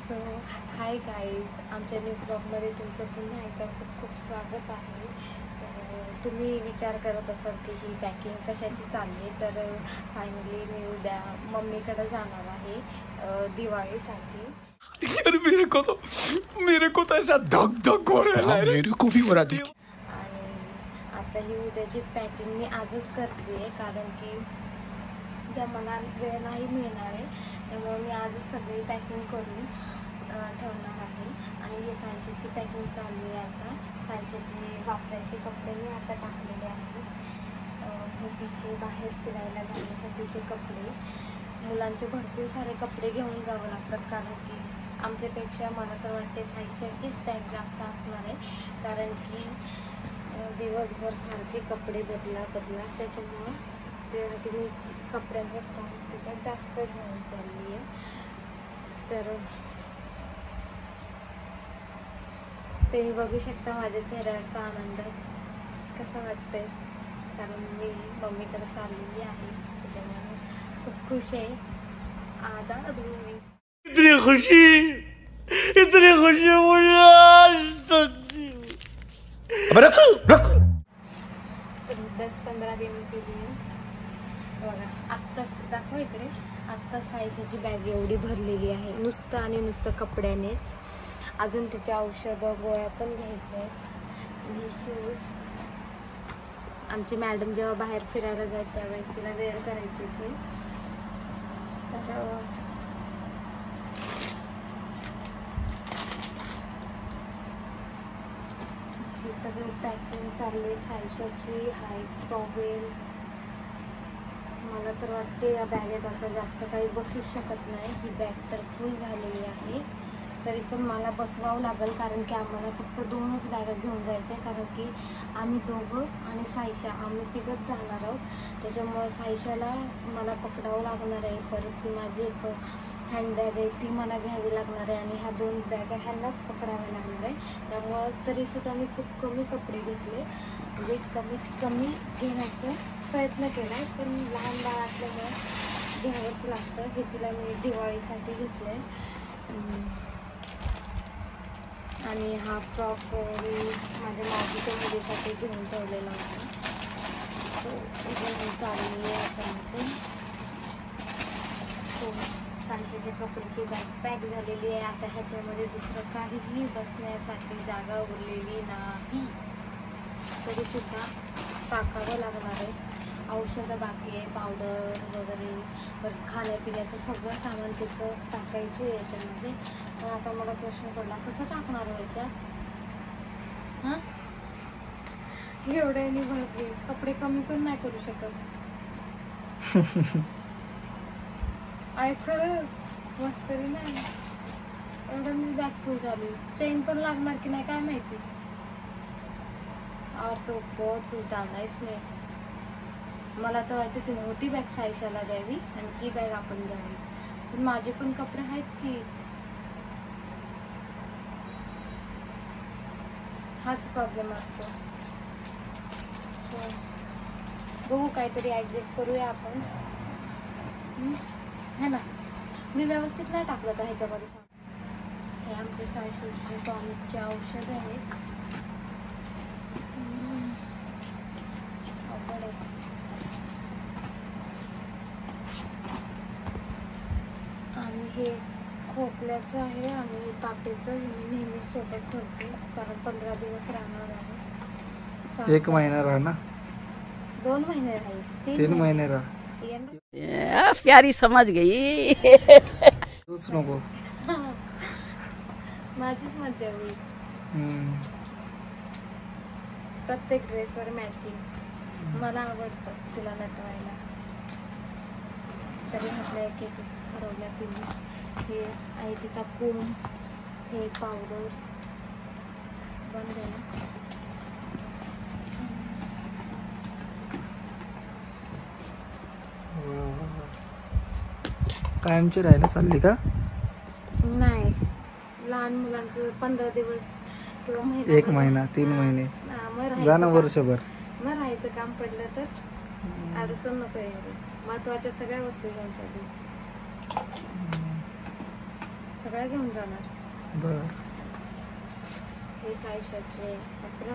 So hi guys, आमच्या new ब्लॉगमध्ये तुमचं पुन्हा एकदा खूप खूप स्वागत आहे. तुम्ही विचार करत असाल की ही पॅकिंग कशाची चालली, तर फायनली मी उद्या मम्मीकडे जाणार आहे दिवाळीसाठी. यार मेरे को तो ऐसा धक धक हो रहा है, मेरे को भी हो रहा है. आणि आता ही उद्याची पॅकिंग मी आजच करते आहे, कारण की उद्या मला वेळ नाही मिळणार आहे. त्यामुळे मी आजच सगळी पॅकिंग करून ठेवणार आहे. आणि हे सायशेची पॅकिंग चालली आहे. आता सायशेचे वापरायचे कपडे मी आता टाकलेले आहेत. हे तिचे बाहेर फिरायला जाण्यासाठीचे कपडे, मुलांचे भरपूर सारे कपडे घेऊन जावं लागतात, कारण की आमच्यापेक्षा मला तर वाटते सायशेचीच बॅग जास्त असणार आहे, कारण की दिवसभर सारखे कपडे बदला त्याच्यामुळं त्यासाठी मी कपड्यांचा स्टॉक तिचा जास्त घेऊन चालली आहे. तर ते बघू शकता माझ्या चेहऱ्यावरचा आनंद कसा वाटतंय, कारण मी मम्मीकडे चाललेली आहे. त्याच्यामुळे खूप खुश आहे आज. मी इतनी खुशी मुझे अब रख 10-15 दिन के लिए बघा. आत्ताच दाखवा इकडे, आत्ताच सायशेची बॅग एवढी भरलेली आहे नुसतं आणि नुसतं कपड्यानेच. अजून तिचे औषधं गोळ्या पण घ्यायच्या आहेत. हे शूज आमची मॅडम जेव्हा बाहेर फिरायला जाईल त्यावेळेस तिला वेअर करायची ती. तर ही सगळी पॅकिंग चालली सायशाची. हाय टॉवेल. मला तर वाटते या बॅगेत आता जास्त काही बसूच शकत नाही. ही बॅग तर फुल झालेली आहे, तरी पण मला बसवावं लागेल, कारण की आम्हाला फक्त 2च बॅगा घेऊन जायचं आहे, कारण की आम्ही दोघं आणि सायशा आम्ही तिघंच जाणार आहोत. त्याच्यामुळे सायशाला मला पकडावं लागणार आहे. परत ती माझी एक हँडबॅग आहे ती मला घ्यावी लागणार आहे, आणि ह्या 2 बॅगा ह्यांनाच पकडाव्या लागणार आहे. त्यामुळं तरीसुद्धा मी खूप कमी कपडे घेतले, म्हणजे कमीत कमी घेण्याचा प्रयत्न केला आहे. पण लहान बाळ असल्यामुळे घ्यावंच लागतं. हे तिला मी दिवाळीसाठी घेतलं आहे. आणि हा फ्रॉक मी माझ्या मावशीच्या मुलीसाठी घेऊन ठेवलेला होता. तो घेऊन चालली आहे याच्यामध्ये. तो सायशेच्या कपड्याची बॅग पॅक झालेली आहे. आता ह्याच्यामध्ये दुसरं काहीही बसण्यासाठी जागा उरलेली नाही, तरीसुद्धा टाकावं लागणार आहे. औषधं बाकी आहे, पावडर वगैरे, परत खाण्यापिण्याचं सगळं सामान त्याचं टाकायचं आहे याच्यामध्ये. पण आता मला प्रश्न पडला कसं टाकणार हो याच्यात. हां, एवढ्याने भरपूर कपडे कमी पण नाही करू शकत. आहे खरंच मस्करी नाही. एवढं मी बॅग फुल झाली. चेन पण लागणार की नाही काय माहिती. और तो बहुत कुछ डालना इसमें. मला तर वाटतं ती मोठी बॅग सायशाला द्यावी आणि ही बॅग आपण घ्यावी. पण माझे पण कपडे आहेत की. हाच प्रॉब्लेम असतो. बघू काहीतरी ॲडजस्ट करूया आपण, है ना. मी व्यवस्थित नाही टाकलं का ह्याच्यामध्ये. हे आमचे सायशूचे टॉनिकचे औषध आहेत. आणि हे खोकल्याचं आहे आणि तापेचं. हे मी नेहमी सोबत ठेवते, कारण 15 दिवस राहणार आहे. 1 महिना राहणार, 2 महिने राहील, 3 महिने राह. प्यारी समझ गई. तूच नको. माझीच मज्जा होईल. प्रत्येक ड्रेसवर मॅचिंग मला आवडतं तिला नटवायला. तरी म्हटलं एक एक हरवल्या तिने. हे आहे तिचा कोम, हे पावडर बंद आहे ना. कायमची राहायला चालली का? नाही, लहान मुलांचं 15 दिवस किंवा 1 महिना 3 महिने मग जाणं, वर्षभर मग राहायचं काम पडलं तर अडचण नको यायला. महत्वाच्या सगळ्या वस्तू घेऊन चालू. सगळ्या घेऊन जाणार. बर. हे सायशाचे पत्र,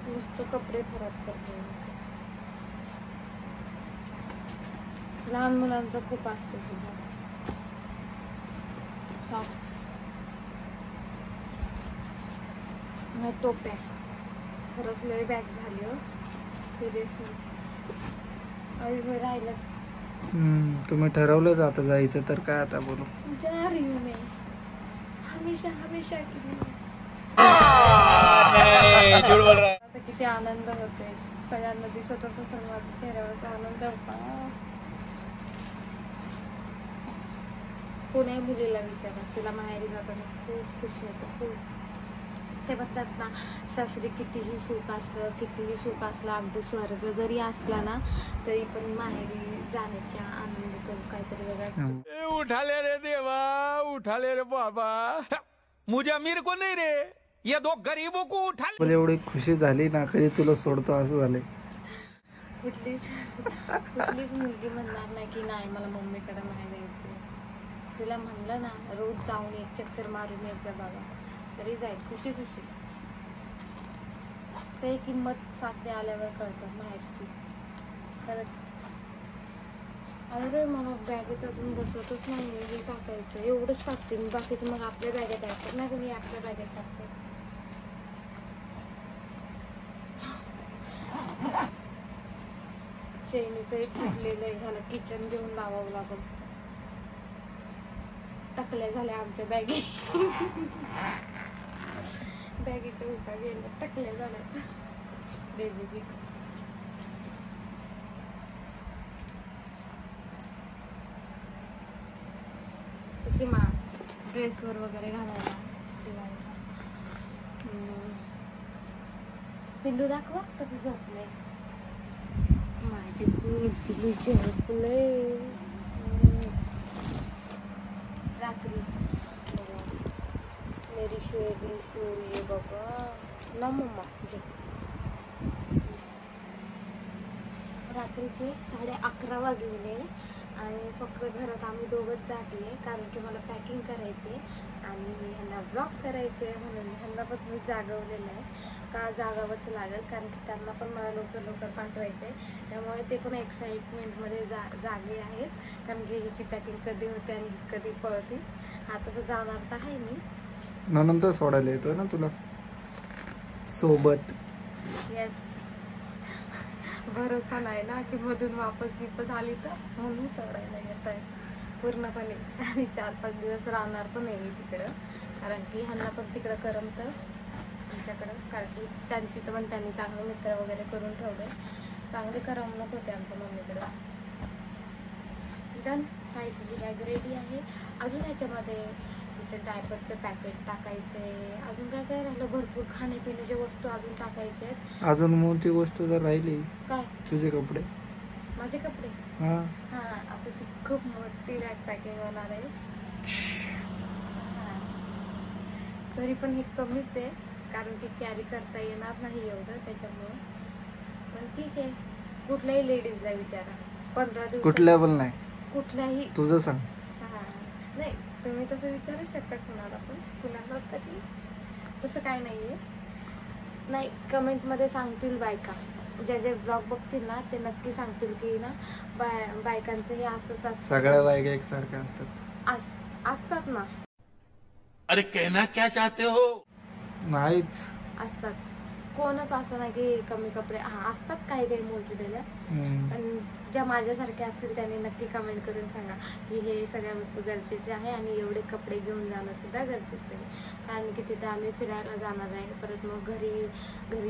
नुसतं कपडे खराब करते. लहान मुलांचं खूप असतं तुझं. सॉक्स, टोप्या. खरंच लय बॅग झाली हो, सिरियसली. आई राहिलंच. तुम्ही ठरवलंच आता जायचं, तर काय आता बोलू. जा रही हूँ मैं हमेशा हमेशा के लिए. आता किती आनंद होते, सगळ्यांना दिसत असेल माझ्या चेहऱ्यावरचा आनंद होता. कोणी मुलीला विचारा, तिला माहेरी जाताना खूप खुशी होतं, खूप. ते म्हणतात ना, सासरी कितीही सुख असलं, कितीही सुख असलं, अगदी स्वर्ग जरी असला ना, तरी पण माहेरी जाण्याच्या आनंद तो काहीतरी वेगळा. उठाले रे देवा, उठाले रे बाबा, मुझे अमीर को नहीं रे, ये दो गरीबों को उठा. मला एवढी खुशी झाली ना, कधी तुला सोडतो असं झालंय. कुठलीच मुलगी म्हणणार नाही की नाही मला मम्मीकडे नाही जायचं. तिला म्हणलं ना रोज जाऊन एक चक्कर मारून यायचं बाबा, तरी जाईल खुशी खुशी. ते किंमत सासरे आल्यावर कळतं माहेरची, खरंच. अरे मग बॅगेत अजून बसवतच नाही, हे टाकायचं एवढंच टाकते मी, बाकीचं मग आपल्या बॅगेत टाकतात नाही, तुम्ही आपल्या बॅगेत टाकते. चैनीचंही फुटलेलं झालं, किचन घेऊन लावावं लागल. टाकल्या झाल्या आमच्या बॅगी. बॅगीच्या उठा गेल्या, टाकल्या झाल्या. बेबी बिक्स. किती मा ड्रेसवर वगैरे घालायला दिवाळी. पिल्लू दाखवा कसं झोपलंय. माझे पिल्लू झोपले रात्री. मेरी शेरनी सोई बाबा ना मम्मा. रात्रीचे 11:30 वाजलेले आणि फक्त घरात आम्ही दोघंच जागे, कारण की मला पॅकिंग करायचे आणि ह्यांना ब्लॉग करायचे, म्हणून ह्यांना पण मी जागवलेलं आहे. का जागावंच लागेल, कारण की त्यांना पण मला लवकर पाठवायचं आहे. त्यामुळे ते पण एक्साइटमेंटमध्ये जागे आहेत, कारण की ह्याची पॅकिंग कधी होते आणि कधी पळते. आता तर जाणार तर आहे मी, नंतर सोडायला येतोय ना तुला सोबत. येस. भरोसा नाही ना की मधून वापस आली तर, म्हणून सोडायला येत आहे पूर्णपणे. आणि 4-5 दिवस राहणार पण नाही तिकडं, कारण की ह्यांना पण तिकडं करमतं आमच्याकडं, कारण की तिथं पण त्यांनी चांगले मित्र वगैरे करून ठेवले, चांगले करमणूक होते आमच्या मम्मीकडं. डन. सायशीची बॅग रेडी आहे. अजून ह्याच्यामध्ये तिचं डायपरचं पॅकेट टाकायचंय, अजून काय काय राहिलं, भरपूर खाण्यापिण्याच्या वस्तू अजून टाकायच्या आहेत. अजून मोठी गोष्ट जर राहिली, काय? तुझे कपडे. माझे कपडे. हा, आता ती खूप मोठी बॅग पॅकिंग होणार आहे. तरी पण हे कमीच आहे, कारण की कॅरी करता येणार नाही एवढं, त्याच्यामुळं. पण ठीक आहे, कुठल्याही लेडीजला विचारा, 15 दिवस. कुठल्या पण नाही, कुठल्याही. तुझं सांग. नाही, तुम्ही तसं विचारू शकता कुणाला पण, कुणाला तरी तसं काय नाहीये. नाही, कमेंटमध्ये सांगतील बायका, ज्या जे ब्लॉग बघतील ना ते नक्की सांगतील की ना बायकांचं हे असंच असतं. सगळ्या बायका एकसारख्या असतात ना. अरे कहना क्या चाहते हो. नाहीच असतात, कोणच असं नाही की कमी कपडे. असतात काही काही मोजलेल्या, पण ज्या माझ्यासारख्या असतील त्यांनी नक्की कमेंट करून सांगा की हे सगळ्या वस्तू गरजेचे आहे आणि एवढे कपडे घेऊन जाणं सुद्धा गरजेचं आहे. कारण की तिथे आम्ही फिरायला जाणार आहे, परत मग घरी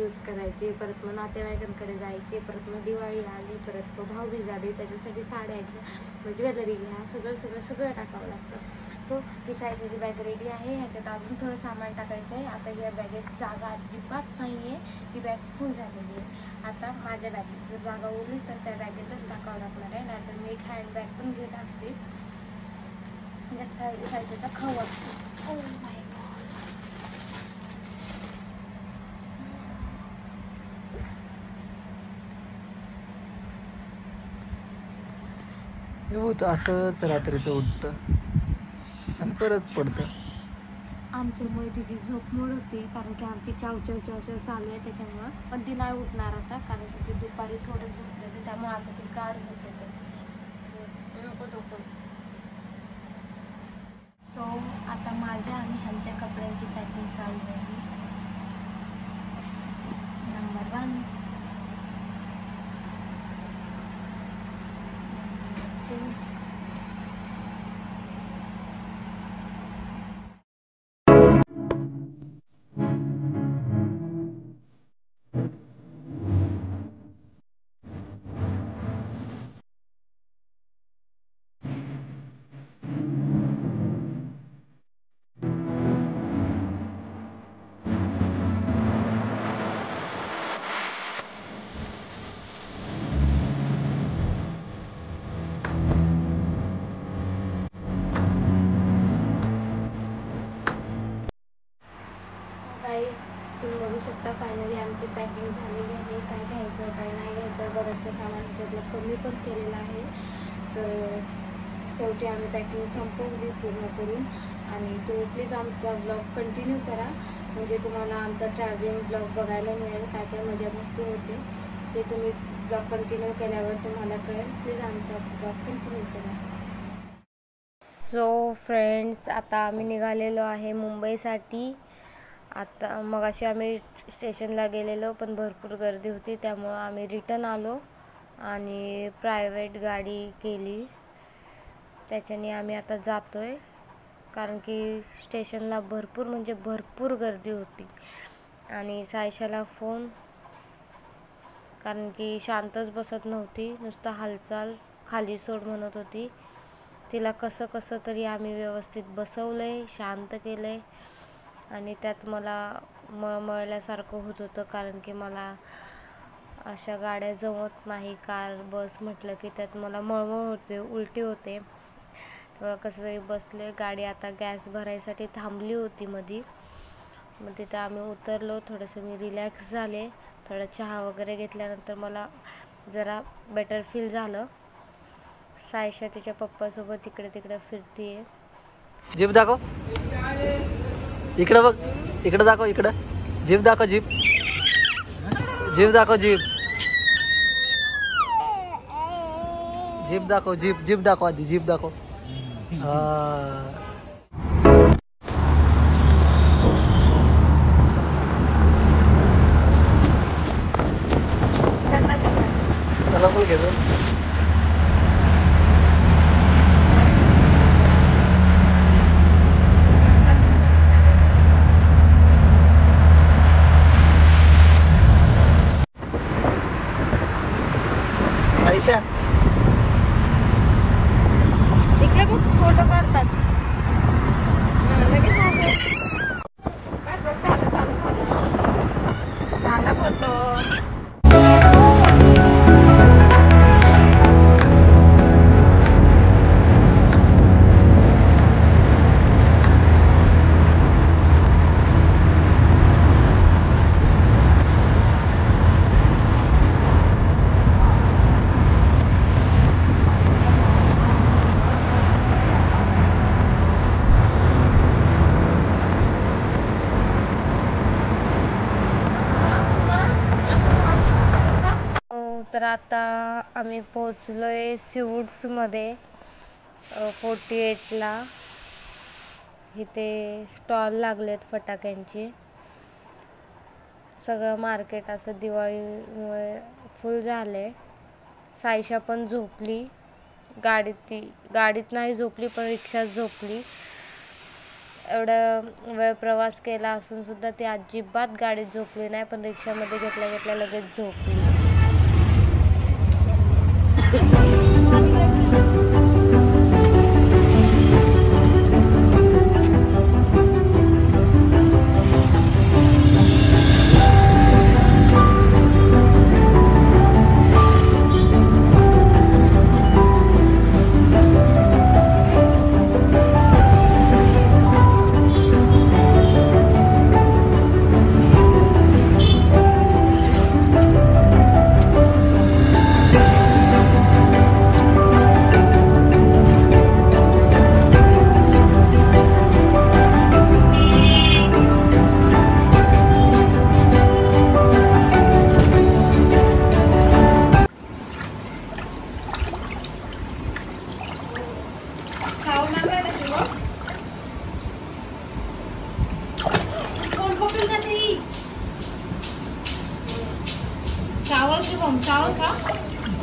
यूज करायचे, परत मग नातेवाईकांकडे जायचे, परत मग दिवाळी आली, परत मग भाऊबीज आली, त्याच्यासाठी साड्या घ्या, ज्वेलरी घ्या, सगळं टाकावं लागतं. सो ही सायशीची बॅग रेडी आहे. ह्याच्यात अजून थोडं सामान टाकायचं आहे. आता या बॅगेत जागा अजिबात नाही आहे, ती बॅग फुल झालेली आहे. आता माझ्या बॅगेत जर जागा उरली तर त्या बॅगेतच टाकावं लागणार आहे, नाहीतर मी एक हँडबॅग पण घेत असते, ज्यात सायशीचा खाऊ असतो. Oh my God. हे भूत असंच रात्रीचं उठतं आणि परत पडतं. आमच्यामुळे तिची झोप मोड होते, कारण की आमची चाव चाव चाव चाव चालू आहे त्याच्यामुळं. पण ती नाही उठणार आता, कारण की ती दुपारी थोडं झोपली होती, त्यामुळे आता ती गाढ झोप येते. सो आता माझ्या आणि ह्यांच्या कपड्यांची पॅकिंग चालू आहे. नंबर 1. गाईज, तुम्ही बघू शकता फायनली आमची पॅकिंग झालेली आहे. काय घ्यायचं काय नाही घ्यायचं बरंचसं सामान ह्याच्यातलं कमी पण केलेलं आहे. तर शेवटी आम्ही पॅकिंग संपवली पूर्ण करून. आणि तुम्ही प्लीज आमचा ब्लॉग कंटिन्यू करा, म्हणजे तुम्हाला आमचा ट्रॅव्हलिंग ब्लॉग बघायला मिळेल. काय काय मजा मस्ती होते ते तुम्ही ब्लॉग कंटिन्यू केल्यावर तुम्हाला कळेल. प्लीज आमचा ब्लॉग कंटिन्यू करा. सो फ्रेंड्स, आता आम्ही निघालेलो आहे मुंबईसाठी. आता मगाशी आम्ही स्टेशनला गेलेलो, पण भरपूर गर्दी होती, त्यामुळं आम्ही रिटर्न आलो आणि प्रायव्हेट गाडी केली. त्याच्याने आम्ही आता जातो आहे, कारण की स्टेशनला भरपूर म्हणजे भरपूर गर्दी होती. आणि सायशाला फोन, कारण की शांतच बसत नव्हती, नुसतं हालचाल खाली सोड म्हणत होती. तिला कसं तरी आम्ही व्यवस्थित बसवलं आहे, शांत केलं आहे. आणि त्यात मला मळमळल्यासारखं होत होतं, कारण की मला अशा गाड्या जमत नाही. कार बस म्हटलं की त्यात मला मळमळ होते, उलटी होते. तेव्हा कसं तरी बसले. गाडी आता गॅस भरायसाठी थांबली होती मधी. मग तिथं आम्ही उतरलो, थोडंसं मी रिलॅक्स झाले. थोडा चहा वगैरे घेतल्यानंतर मला जरा बेटर फील झालं. सायशा तिच्या पप्पासोबत इकडे तिकडे फिरतीये. जीप दाखव, इकडं बघ, इकडं दाखव, इकडं जीप दाखव, जीप जीप दाखव, जीप जीप दाखव, जीप दाखव, आधी जीप दाखव. त्याला पण घेतो. इकडे बघ, फोटो काढतात लगेच फोटो. तर आता आम्ही पोचलोय सिवूड्समध्ये 48ला. इथे स्टॉल लागलेत फटाक्यांची. सगळं मार्केट असं दिवाळीमुळे फुल झाले. सायशा पण झोपली गाडीत नाही झोपली, पण रिक्षात झोपली. एवढा वेळ प्रवास केला असून सुद्धा ती अजिबात गाडीत झोपली नाही, पण रिक्षामध्ये घेतल्या लगेच झोपली.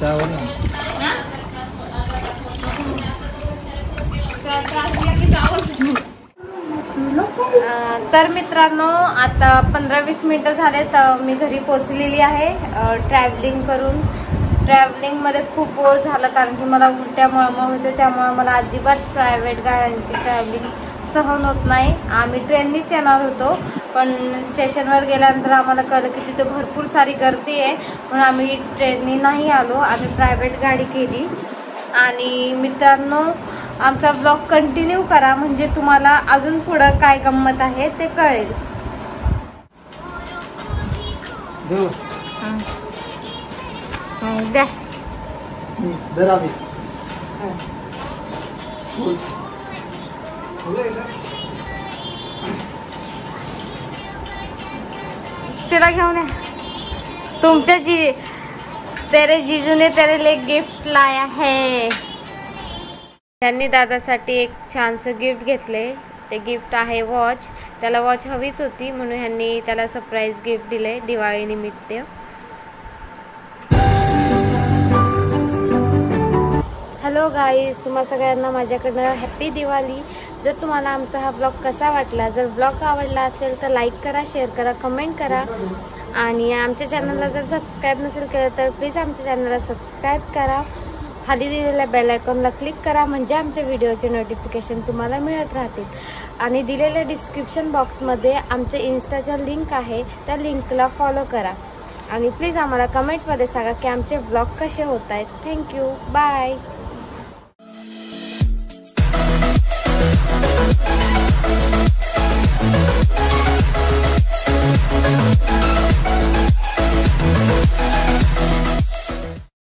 चहावर ना. तर मित्रांनो आता 15-20 मिनिटं झाले तर मी घरी पोचलेली आहे. ट्रॅव्हलिंग करून ट्रॅव्हलिंगमध्ये खूप बोर झालं कारण की मला उलट्या मळमळ होते. त्यामुळे मला अजिबात प्रायव्हेट गाड्यांची ट्रॅव्हलिंग सहन होत नाही. आम्ही ट्रेननीच येणार होतो पण स्टेशनवर गेल्यानंतर आम्हाला कळलं की तिथे भरपूर सारी गर्दी आहे म्हणून आम्ही ट्रेननी नाही आलो. आम्ही प्रायव्हेट गाडी केली. आणि मित्रांनो आमचा ब्लॉग कंटिन्यू करा म्हणजे तुम्हाला अजून पुढं काय गंमत आहे ते कळेल. द्या तिला घेऊन या. तुमच्या तेरे जीजू ने तेरे लिए गिफ्ट लाया है. त्यांनी दादासाठी एक छानसं गिफ्ट घेतले. ते गिफ्ट आहे वॉच. त्याला वॉच हवीच होती म्हणून ह्यांनी त्याला सरप्राईज गिफ्ट दिले दिवाळी निमित्त. हॅलो गाईज, तुम्हा सगळ्यांना माझ्याकडनं हॅपी दिवाळी. जर तुम्हाला आमचा हा ब्लॉग कसा वाटला, जर ब्लॉग आवडला असेल तर लाईक करा, शेअर करा, कमेंट करा. आणि आमच्या चॅनलला जर सबस्क्राईब नसेल केलं तर प्लीज आमच्या चॅनलला सबस्क्राईब करा. खाली दिलेल्या बेल आयकॉनला क्लिक करा म्हणजे आमच्या व्हिडिओचे नोटिफिकेशन तुम्हाला मिळत राहतील. आणि दिलेल्या डिस्क्रिप्शन बॉक्समध्ये आमच्या इन्स्टाच्या लिंक आहे, त्या लिंकला फॉलो करा. आणि प्लीज आम्हाला कमेंटमध्ये सांगा की आमचे ब्लॉग कसे होत आहेत. थँक्यू. बाय.